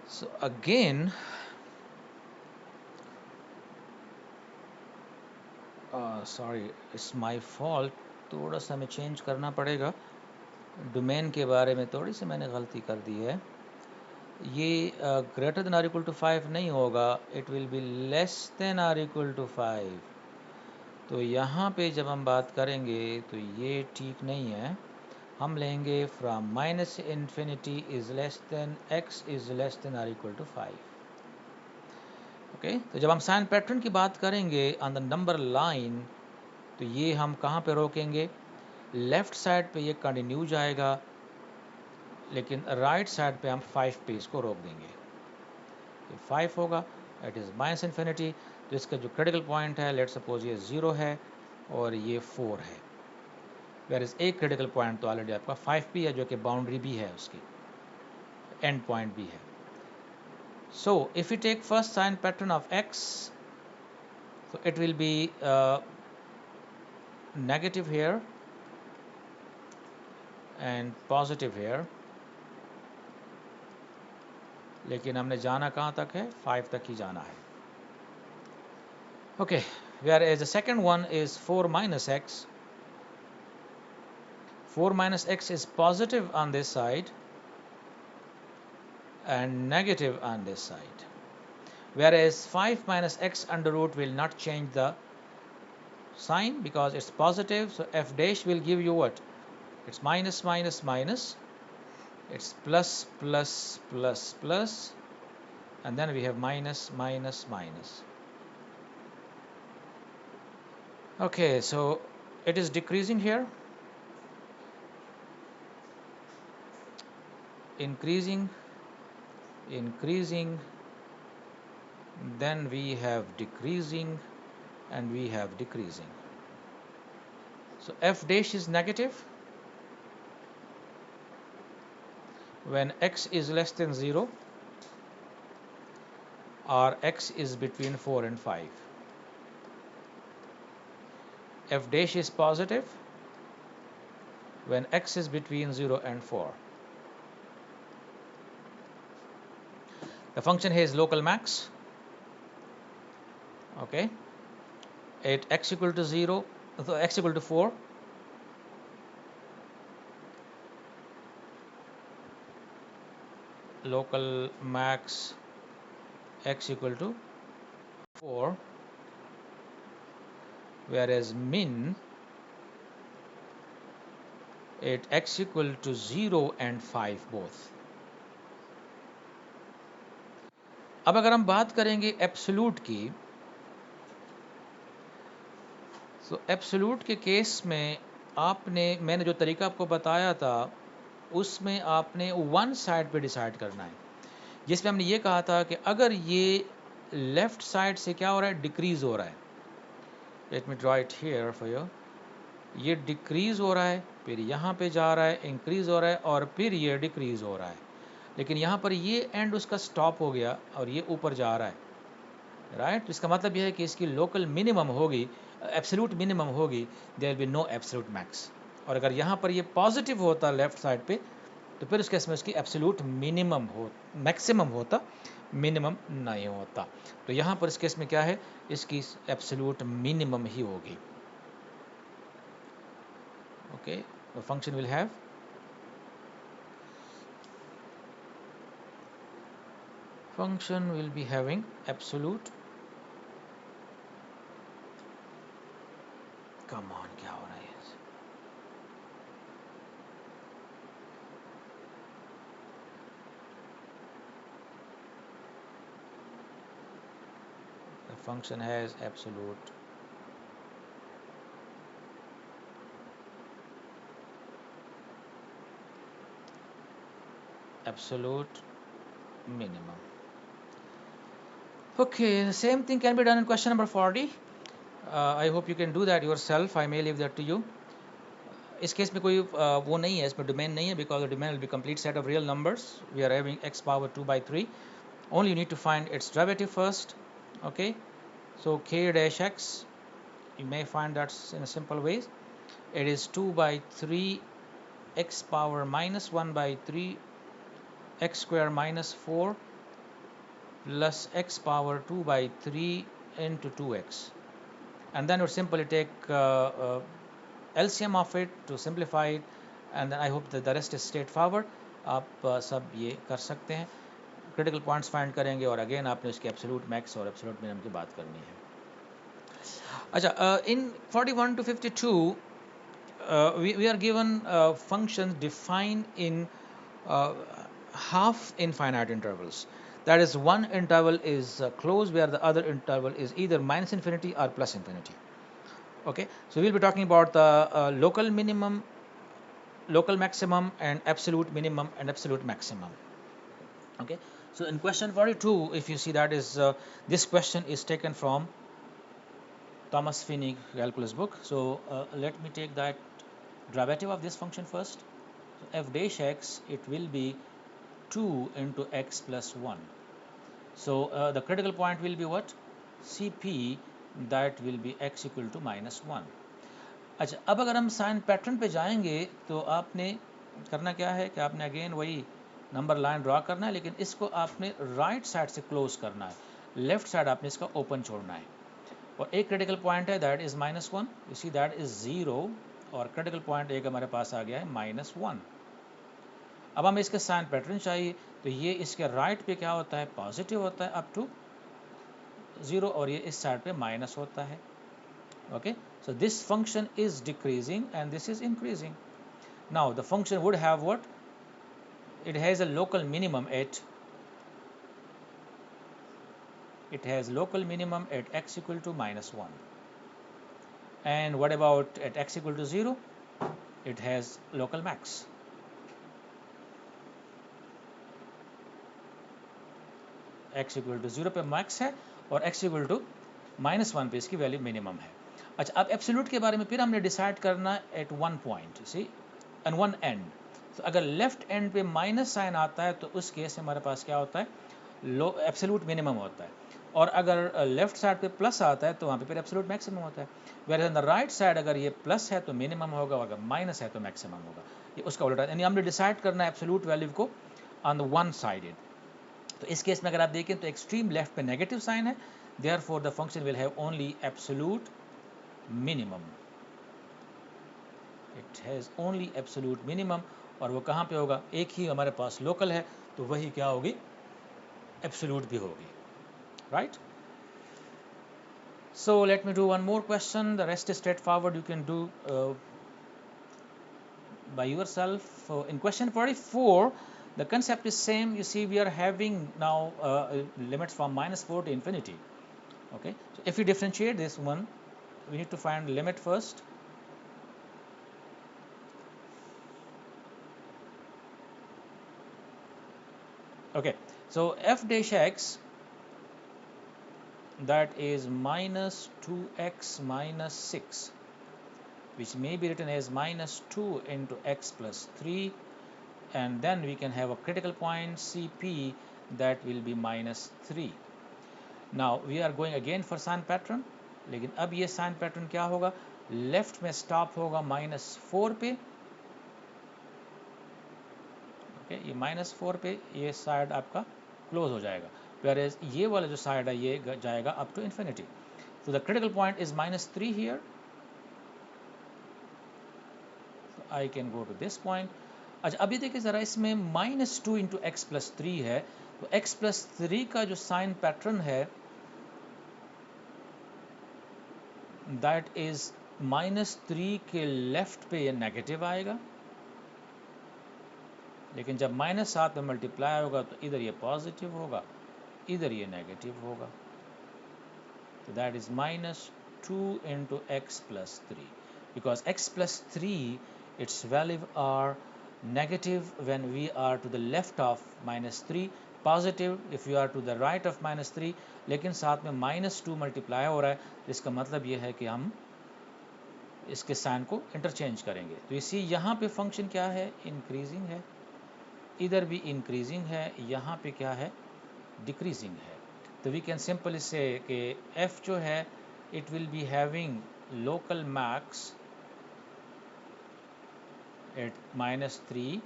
So again sorry it's my fault, थोड़ा सा हमें change करना पड़ेगा। Domain के बारे में थोड़ी सी मैंने गलती कर दी है। ये greater than or equal to 5 नहीं होगा, it will be less than or equal to 5। तो यहाँ पे जब हम बात करेंगे तो ये ठीक नहीं है। हम लेंगे from minus infinity is less than x is less than or equal to 5। Okay, तो जब हम साइन पैटर्न की बात करेंगे ऑन द नंबर लाइन, तो ये हम कहाँ पे रोकेंगे? लेफ्ट साइड पे ये कंटिन्यू जाएगा, लेकिन राइट साइड पे हम 5 पे इसको रोक देंगे। ये 5 होगा, इट इज़ माइनस इन्फिनिटी। तो इसका जो क्रिटिकल पॉइंट है, लेट सपोज ये 0 है और ये 4 है। वेयर इज एक क्रिटिकल पॉइंट तो ऑलरेडी आपका 5 भी है, जो कि बाउंड्री भी है, उसकी एंड पॉइंट भी है। So if you take first sign pattern of x, so it will be negative here and positive here, लेकिन हमने जाना कहाँ तक है? 5 तक ही जाना है। Okay, whereas the second one is 4 minus x. 4 minus x is positive on this side and negative on this side. Whereas 5 minus x under root will not change the sign because it's positive. So f dash will give you what? It's minus minus minus. It's plus plus plus plus. And then we have minus minus minus. Okay, so it is decreasing here, increasing, increasing, then we have decreasing, and we have decreasing. So f dash is negative when x is less than 0 or x is between 4 and 5. F dash is positive when x is between 0 and 4. The function here is local max. Okay, at x equal to 0, so x equal to 4, local max x equal to 4, whereas min at x equal to 0 and 5 both. अब अगर हम बात करेंगे absolute की, तो absolute के case में मैंने जो तरीका आपको बताया था, उसमें आपने वन साइड पे डिसाइड करना है, जिसमें हमने ये कहा था कि अगर ये लेफ्ट साइड से क्या हो रहा है? डिक्रीज हो रहा है। Let me draw it here for you. ये डिक्रीज हो रहा है, फिर यहाँ पे जा रहा है, इंक्रीज हो रहा है, और फिर ये डिक्रीज हो रहा है, लेकिन यहाँ पर ये एंड उसका स्टॉप हो गया और ये ऊपर जा रहा है, राइट। तो इसका मतलब यह है कि इसकी लोकल मिनिमम होगी, एब्सोल्यूट मिनिमम होगी, there will be no absolute max. और अगर यहाँ पर ये पॉजिटिव होता लेफ्ट साइड पे, तो फिर उस केस में उसकी एब्सोल्यूट मिनिमम हो, मैक्सिमम होता, मिनिमम नहीं होता। तो यहाँ पर इस केस में क्या है? इसकी एब्सोल्यूट मिनिमम ही होगी। Okay, the function will have function will be having absolute, come on, क्या हो रहा है? The function has absolute minimum. Okay, the same thing can be done in question number 40. I hope you can do that yourself. I may leave that to you. इस case में कोई वो नहीं है, इसमें डोमेन नहीं है, because the domain will be complete set of real numbers. We are having x power 2 by 3. Only you need to find its derivative first. Okay, so k dash x, you may find that in a simple way. It is 2 by 3 x power minus 1 by 3 x square minus 4 plus x power 2 by 3 into 2x, and then you simply take LCM of it to simplify it, and then I hope that the rest is straightforward. आप सब ये कर सकते हैं, critical points find करेंगे, और again आपने इसके एब्सोल्यूट मैक्स और एब्सोल्यूट मिनिमम की बात करनी है। अच्छा, in 41 to 52 we are given functions defined in uh, half infinite intervals. That is, one interval is closed where the other interval is either minus infinity or plus infinity. Okay, so we'll be talking about the local minimum, local maximum, and absolute minimum and absolute maximum. Okay, so in question 42, if you see, that is this question is taken from Thomas Finney calculus book. So let me take that derivative of this function first. So f dash x, it will be 2 into x plus 1. So the critical point will be what? Cp, that will be x equal to minus 1. अच्छा, अब अगर हम sign pattern पे जाएंगे तो आपने करना क्या है कि आपने अगेन वही नंबर लाइन ड्रा करना है, लेकिन इसको आपने राइट साइड से क्लोज करना है, लेफ्ट साइड आपने इसका ओपन छोड़ना है। और एक क्रिटिकल पॉइंट है that is -1, you see that is 0, और क्रिटिकल पॉइंट एक हमारे पास आ गया है -1। अब हमें इसका साइन पैटर्न चाहिए, तो ये इसके राइट पे क्या होता है, पॉजिटिव होता है अप टू 0, और ये इस साइड पे माइनस होता है। Okay, so this function is decreasing and this is increasing. Now the function would have what? It has a local minimum at x equal to -1. And what about at x equal to 0? It has local max. x equal to 0 पे max है और x equal to -1 पे इसकी value minimum है। अच्छा, अब absolute के बारे में फिर हमने डिसाइड करना at one point, c and one end. तो अगर लेफ्ट एंड पे माइनस साइन आता है तो उस केस में हमारे पास क्या होता है, लो एब्सोल्यूट मिनिमम होता है, और अगर लेफ्ट साइड पे प्लस आता है तो वहाँ पे फिर एब्सोल्यूट मैक्सिमम होता है। Where on the right side अगर ये प्लस है तो मिनिमम होगा, और अगर माइनस है तो मैक्सिमम होगा। ये उसका उल्टा, यानी हमने डिसाइड करना है एब्सोल्यूट वैल्यू को ऑन द वन साइडेड। तो इस केस में अगर आप देखें तो एक्सट्रीम लेफ्ट पे नेगेटिव साइन है, therefore the function will have only absolute minimum, it has only absolute minimum. और वो कहाँ पे होगा, एक ही हमारे पास लोकल है तो वही क्या होगी, एब्सोल्यूट भी होगी, right. So let me do one more question. The rest is straightforward. You can do by yourself. In question 44, the concept is same. You see, we are having now limits from -4 to infinity. Okay, so if we differentiate this one, we need to find limit first. Okay, so f dash x, that is -2x minus 6, which may be written as -2 into x plus 3, and then we can have a critical point Cp, that will be -3. Now we are going again for sign pattern, लेकिन अब ये sign pattern क्या होगा, left में stop होगा -4 पे। Okay, ये -4 पे ये साइड आपका क्लोज हो जाएगा, whereas ये वाला जो साइड है ये जाएगा अप टू इन्फिनिटी। तो the critical point is -3 here, I can go to this point. अच्छा, अभी देखिए ज़रा, इसमें -2 इंटू एक्स प्लस 3 है, तो x प्लस 3 का जो साइन पैटर्न है दैट इज -3 के लेफ्ट पे ये नेगेटिव आएगा, लेकिन जब -7 में मल्टीप्लाई होगा तो इधर ये पॉजिटिव होगा, इधर ये नेगेटिव होगा। तो that is -2 into x plus 3, because x plus 3 its value are negative when we are to the left of -3, positive if you are to the right of -3, लेकिन साथ में -2 मल्टीप्लाई हो रहा है, इसका मतलब ये है कि हम इसके साइन को इंटरचेंज करेंगे। तो इसी यहाँ पे फंक्शन क्या है, इंक्रीजिंग है, इधर भी इंक्रीजिंग है, यहाँ पे क्या है, डिक्रीजिंग है। तो वी कैन सिंपली से कि f जो है it will be having local max at -3,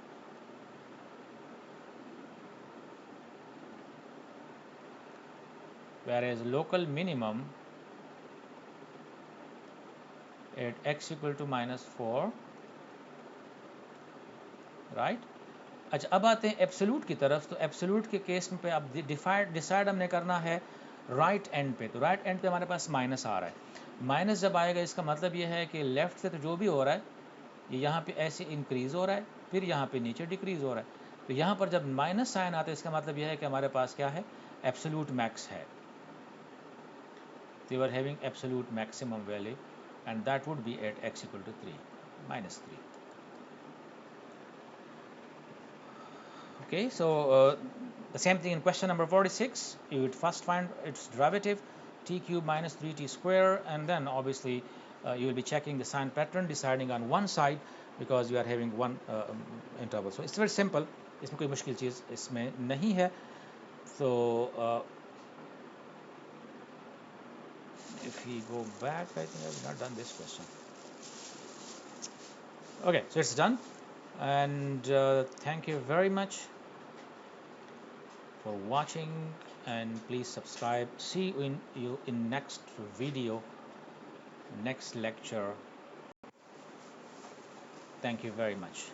whereas local minimum at x equal to -4, right. अच्छा, अब आते हैं एब्सोल्यूट की तरफ। तो एब्सोल्यूट के केस में पे अब डिसाइड हमने करना है राइट एंड पे। तो राइट एंड पे हमारे पास माइनस आ रहा है, माइनस जब आएगा इसका मतलब ये है कि लेफ़्ट से तो जो भी हो रहा है ये यहाँ पे ऐसे इंक्रीज़ हो रहा है, फिर यहाँ पे नीचे डिक्रीज़ हो रहा है। तो यहाँ पर जब माइनस साइन आता है इसका मतलब यह है कि हमारे पास क्या है, एब्सोल्यूट मैक्स है। So you are having absolute maximum value and that would be at x equal to 3 minus 3. Okay, so the same thing in question number 46. You would first find its derivative t cube minus 3t square, and then obviously you will be checking the sign pattern, deciding on one side because you are having one interval. So it's very simple. इसमें कोई मुश्किल चीज़ इसमें नहीं है. So if we go back, I think I have not done this question. Okay, so it's done, and thank you very much for watching, and please subscribe. See you in next video, next lecture. Thank you very much.